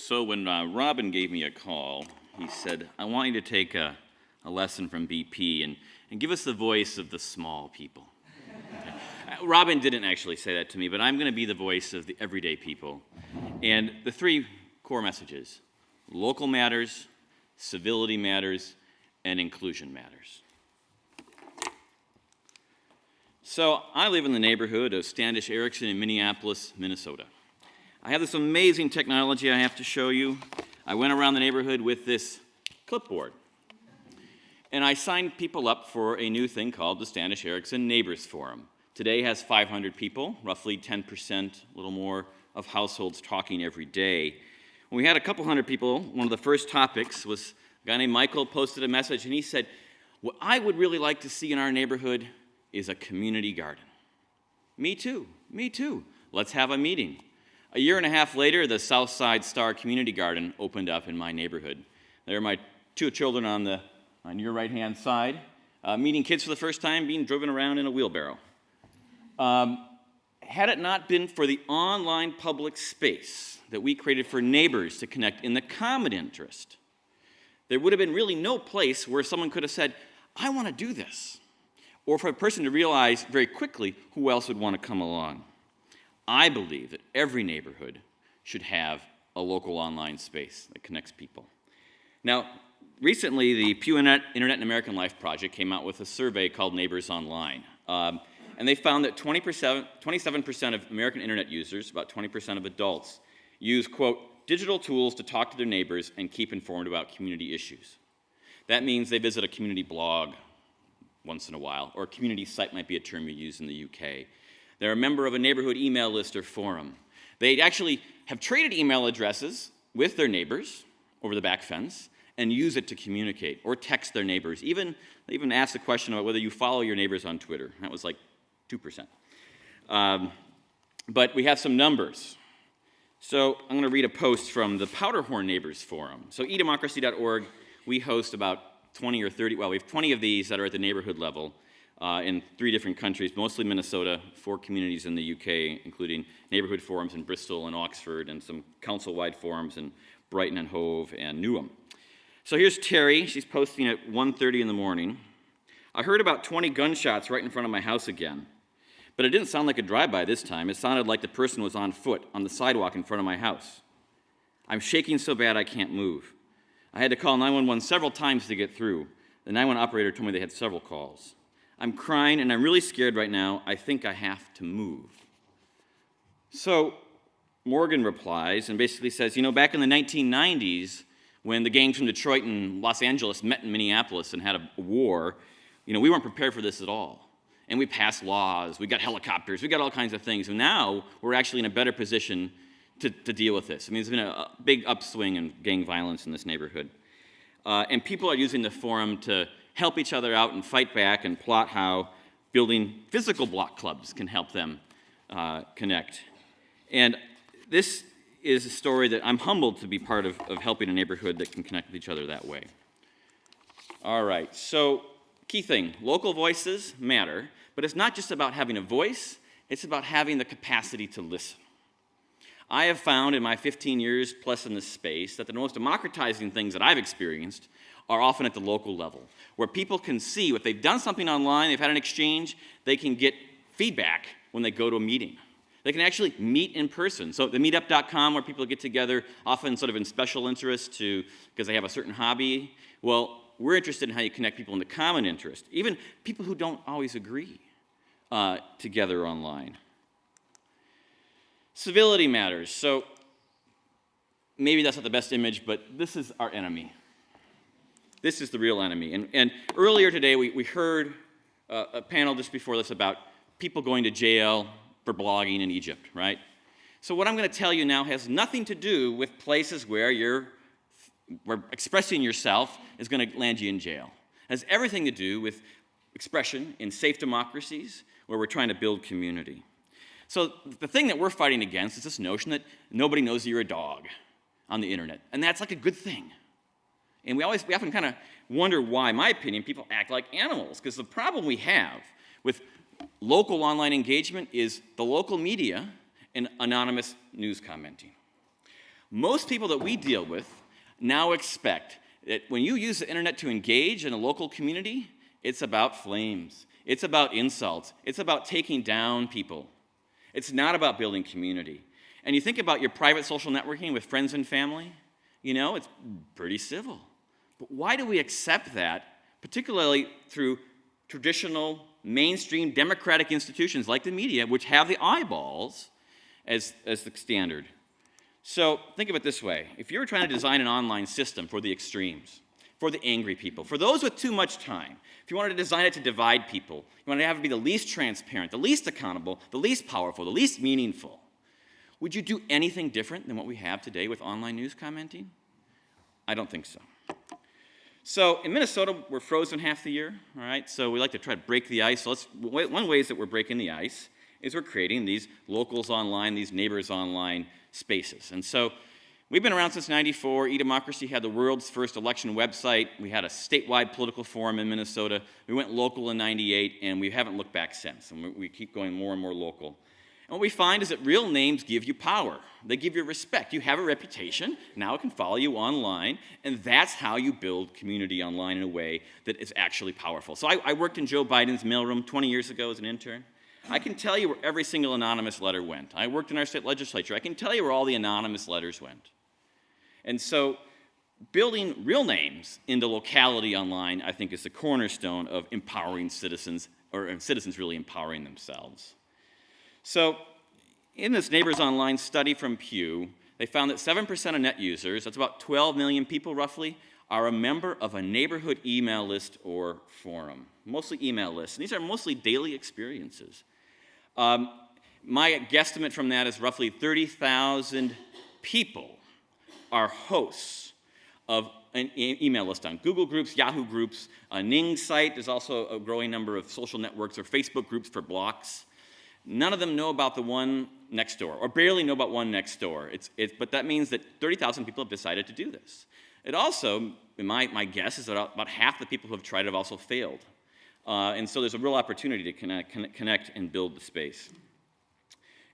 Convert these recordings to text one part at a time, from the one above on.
So when Robin gave me a call, he said, I want you to take a lesson from BP and give us the voice of the small people. Okay. Robin didn't actually say that to me, but I'm going to be the voice of the everyday people. And the three core messages: local matters, civility matters, and inclusion matters. So I live in the neighborhood of Standish Erickson in Minneapolis, Minnesota. I have this amazing technology I have to show you. I went around the neighborhood with this clipboard, and I signed people up for a new thing called the Standish Erickson Neighbors Forum. Today has 500 people, roughly 10%, a little more, of households talking every day. When we had a couple hundred people, one of the first topics was a guy named Michael posted a message, and he said, what I would really like to see in our neighborhood is a community garden. Me too. Let's have a meeting. A year and a half later, the Southside Star Community Garden opened up in my neighborhood. There are my two children on your right-hand side, meeting kids for the first time, being driven around in a wheelbarrow. Had it not been for the online public space that we created for neighbors to connect in the common interest, there would have been really no place where someone could have said, I want to do this, or for a person to realize very quickly who else would want to come along. I believe that every neighborhood should have a local online space that connects people. Now, recently, the Pew Internet and American Life Project came out with a survey called Neighbors Online. And they found that 27% of American internet users, about 20% of adults, use, quote, digital tools to talk to their neighbors and keep informed about community issues. That means they visit a community blog once in a while, or a community site might be a term you use in the UK. They're a member of a neighborhood email list or forum. They actually have traded email addresses with their neighbors over the back fence and use it to communicate or text their neighbors. They even asked the question about whether you follow your neighbors on Twitter. That was like 2%. But we have some numbers. So I'm going to read a post from the Powderhorn Neighbors Forum. So E-Democracy.org, we host about 20 or 30, well, we have 20 of these that are at the neighborhood level. In 3 different countries, mostly Minnesota, 4 communities in the UK, including neighborhood forums in Bristol and Oxford, and some council-wide forums in Brighton and Hove and Newham. So here's Terry. She's posting at 1:30 in the morning. I heard about 20 gunshots right in front of my house again, but it didn't sound like a drive-by this time. It sounded like the person was on foot on the sidewalk in front of my house. I'm shaking so bad I can't move. I had to call 911 several times to get through. The 911 operator told me they had several calls. I'm crying and I'm really scared right now. I think I have to move. So Morgan replies and basically says, back in the 1990s, when the gangs from Detroit and Los Angeles met in Minneapolis and had a war, we weren't prepared for this at all. And we passed laws, we got helicopters, we got all kinds of things. And now we're actually in a better position to deal with this. There's been a big upswing in gang violence in this neighborhood. And people are using the forum to help each other out and fight back and plot how building physical block clubs can help them connect. And this is a story that I'm humbled to be part of helping a neighborhood that can connect with each other that way. All right, so key thing, local voices matter, but it's not just about having a voice, it's about having the capacity to listen. I have found in my 15 years plus in this space that the most democratizing things that I've experienced are often at the local level, where people can see if they've done something online, they've had an exchange, they can get feedback when they go to a meeting. They can actually meet in person. So the meetup.com, where people get together, often sort of in special interest because they have a certain hobby. Well, we're interested in how you connect people in the common interest, even people who don't always agree together online. Civility matters. So maybe that's not the best image, but this is our enemy. This is the real enemy. And earlier today, we heard a panel just before this about people going to jail for blogging in Egypt, right? So what I'm going to tell you now has nothing to do with places where where expressing yourself is going to land you in jail. It has everything to do with expression in safe democracies where we're trying to build community. So the thing that we're fighting against is this notion that nobody knows you're a dog on the internet. And that's like a good thing. And we often kind of wonder why, in my opinion, people act like animals. Because the problem we have with local online engagement is the local media and anonymous news commenting. Most people that we deal with now expect that when you use the internet to engage in a local community, it's about flames. It's about insults. It's about taking down people. It's not about building community. And you think about your private social networking with friends and family, it's pretty civil. But why do we accept that, particularly through traditional, mainstream democratic institutions like the media, which have the eyeballs as the standard? So think of it this way. If you were trying to design an online system for the extremes, for the angry people, for those with too much time, if you wanted to design it to divide people, you wanted to have it be the least transparent, the least accountable, the least powerful, the least meaningful, would you do anything different than what we have today with online news commenting? I don't think so. So in Minnesota, we're frozen half the year, all right? So we like to try to break the ice. So one way that we're breaking the ice is we're creating these locals online, these neighbors online spaces. And so we've been around since '94. E-Democracy had the world's first election website. We had a statewide political forum in Minnesota. We went local in '98, and we haven't looked back since. And we keep going more and more local. And what we find is that real names give you power. They give you respect. You have a reputation. Now it can follow you online. And that's how you build community online in a way that is actually powerful. So I worked in Joe Biden's mailroom 20 years ago as an intern. I can tell you where every single anonymous letter went. I worked in our state legislature. I can tell you where all the anonymous letters went. And so building real names into locality online, I think, is the cornerstone of empowering citizens, or citizens really empowering themselves. So in this Neighbors Online study from Pew, they found that 7% of net users, that's about 12 million people roughly, are a member of a neighborhood email list or forum, mostly email lists. And these are mostly daily experiences. My guesstimate from that is roughly 30,000 people are hosts of an email list on Google Groups, Yahoo Groups, a Ning site. There's also a growing number of social networks or Facebook groups for blocks. None of them know about the one next door, or barely know about one next door. But that means that 30,000 people have decided to do this. It also, my guess is that about half the people who have tried have also failed. And so there's a real opportunity to connect and build the space.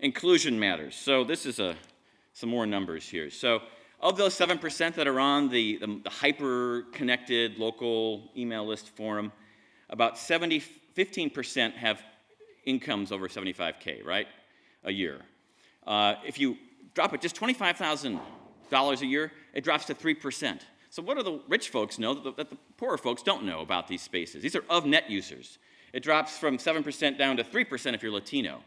Inclusion matters. So this is some more numbers here. So of those 7% that are on the hyper-connected local email list forum, about 15% have incomes over $75K, right, a year. If you drop it just $25,000 a year, it drops to 3%. So what do the rich folks know that the poorer folks don't know about these spaces? These are of net users. It drops from 7% down to 3% if you're Latino.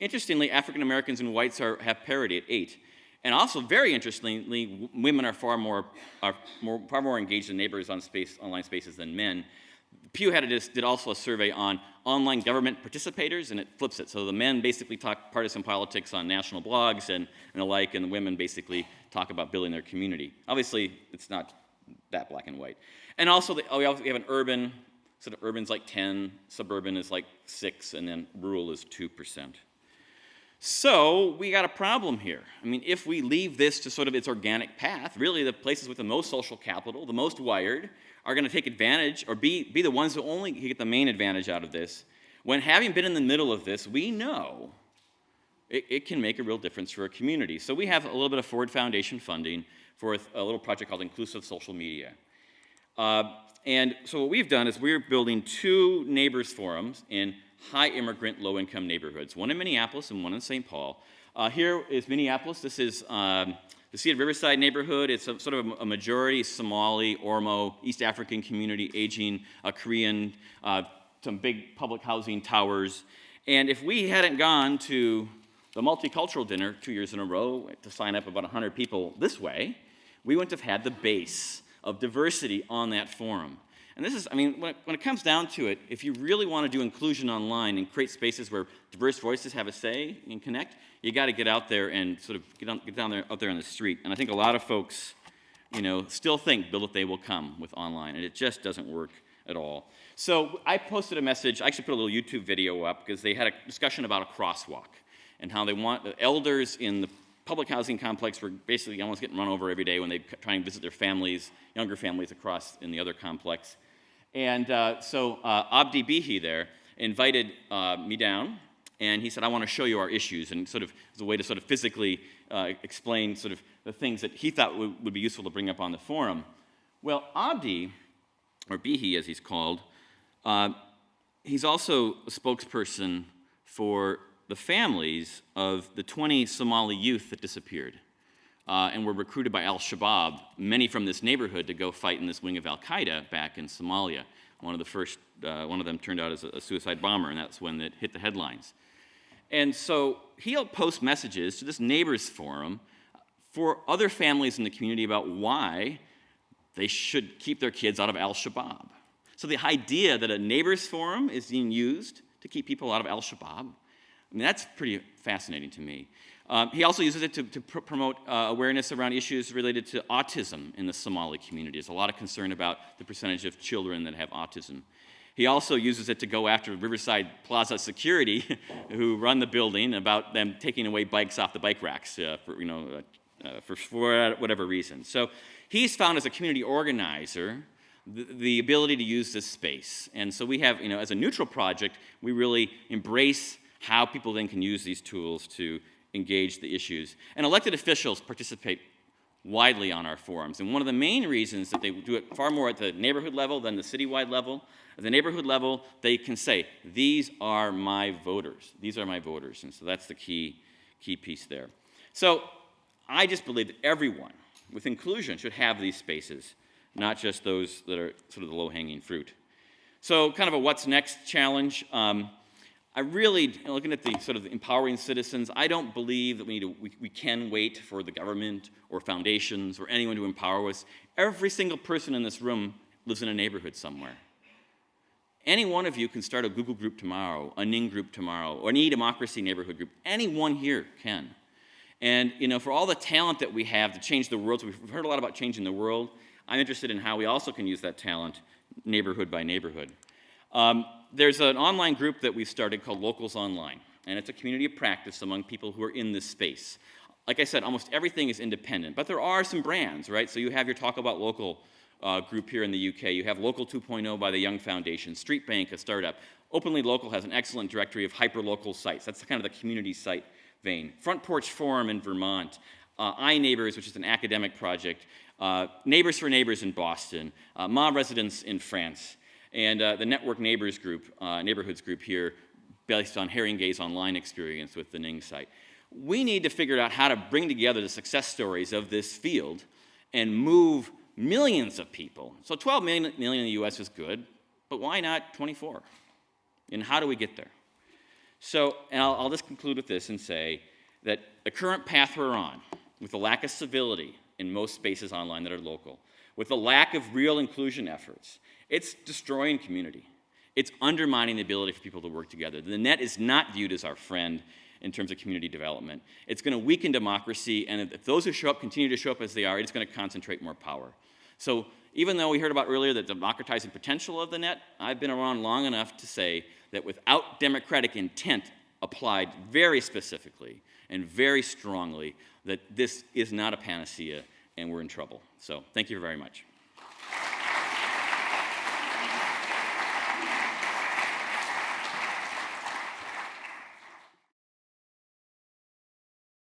Interestingly, African Americans and whites have parity at 8%. And also, very interestingly, women are far more engaged in neighbors online spaces than men. Pew did also a survey on online government participators, and it flips it. So the men basically talk partisan politics on national blogs and the like, and the women basically talk about building their community. Obviously, it's not that black and white. And also, we have an urban, sort of urban's like 10, suburban is like 6, and then rural is 2%. So we got a problem here. I mean, if we leave this to sort of its organic path, really the places with the most social capital, the most wired, are going to take advantage or be the ones who only get the main advantage out of this. When having been in the middle of this, we know it can make a real difference for a community. So we have a little bit of Ford Foundation funding for a little project called Inclusive Social Media. And so what we've done is we're building 2 neighbors forums in high immigrant, low-income neighborhoods, one in Minneapolis and one in St. Paul. Here is Minneapolis. This is the Cedar Riverside neighborhood. It's sort of a majority Somali, Oromo, East African community, aging Korean, some big public housing towers. And if we hadn't gone to the multicultural dinner 2 years in a row to sign up about 100 people this way, we wouldn't have had the base of diversity on that forum. And this is, I mean, when it comes down to it, if you really want to do inclusion online and create spaces where diverse voices have a say and connect, you got to get out there and sort of get out there on the street. And I think a lot of folks, still think build it, they will come with online, and it just doesn't work at all. So I posted a message. I actually put a little YouTube video up because they had a discussion about a crosswalk and how they want the elders in the public housing complex were basically almost getting run over every day when they try and visit their families, younger families across in the other complex. And so Abdi Bihi there invited me down, and he said, I want to show you our issues, and sort of as a way to sort of physically explain sort of the things that he thought would be useful to bring up on the forum. Well, Abdi, or Bihi as he's called, he's also a spokesperson for the families of the 20 Somali youth that disappeared and were recruited by al-Shabaab, many from this neighborhood, to go fight in this wing of al-Qaeda back in Somalia. One of them turned out as a suicide bomber, and that's when it hit the headlines. And so he'll post messages to this neighbors forum for other families in the community about why they should keep their kids out of al-Shabaab. So the idea that a neighbors forum is being used to keep people out of al-Shabaab, I mean, that's pretty fascinating to me. He also uses it to promote awareness around issues related to autism in the Somali community. There's a lot of concern about the percentage of children that have autism. He also uses it to go after Riverside Plaza security, who run the building, about them taking away bikes off the bike racks for whatever reason. So he's found, as a community organizer, the ability to use this space. And so we have, as a neutral project, we really embrace how people then can use these tools to engage the issues. And elected officials participate widely on our forums. And one of the main reasons that they do it far more at the neighborhood level than the citywide level, at the neighborhood level, they can say, these are my voters. These are my voters. And so that's the key piece there. So I just believe that everyone with inclusion should have these spaces, not just those that are sort of the low-hanging fruit. So kind of a what's next challenge. I really, looking at the sort of empowering citizens, I don't believe that we can wait for the government or foundations or anyone to empower us. Every single person in this room lives in a neighborhood somewhere. Any one of you can start a Google group tomorrow, a Ning group tomorrow, or an E-Democracy neighborhood group. Anyone here can. And for all the talent that we have to change the world, so we've heard a lot about changing the world, I'm interested in how we also can use that talent neighborhood by neighborhood. There's an online group that we've started called Locals Online, and it's a community of practice among people who are in this space. Like I said, almost everything is independent, but there are some brands, right? So you have your Talk About Local group here in the UK. You have Local 2.0 by the Young Foundation, Street Bank, a startup. Openly Local has an excellent directory of hyper-local sites. That's kind of the community site vein. Front Porch Forum in Vermont, iNeighbors, which is an academic project, Neighbors for Neighbors in Boston, Mob Residents in France, and the Network Neighbors group, Neighborhoods group here, based on Haringey's online experience with the Ning site. We need to figure out how to bring together the success stories of this field and move millions of people. So 12 million in the US is good, but why not 24? And how do we get there? So, and I'll just conclude with this and say that the current path we're on, with the lack of civility in most spaces online that are local, with the lack of real inclusion efforts, it's destroying community. It's undermining the ability for people to work together. The net is not viewed as our friend in terms of community development. It's going to weaken democracy, and if those who show up continue to show up as they are, it's going to concentrate more power. So even though we heard about earlier the democratizing potential of the net, I've been around long enough to say that without democratic intent applied very specifically and very strongly, that this is not a panacea and we're in trouble. So thank you very much.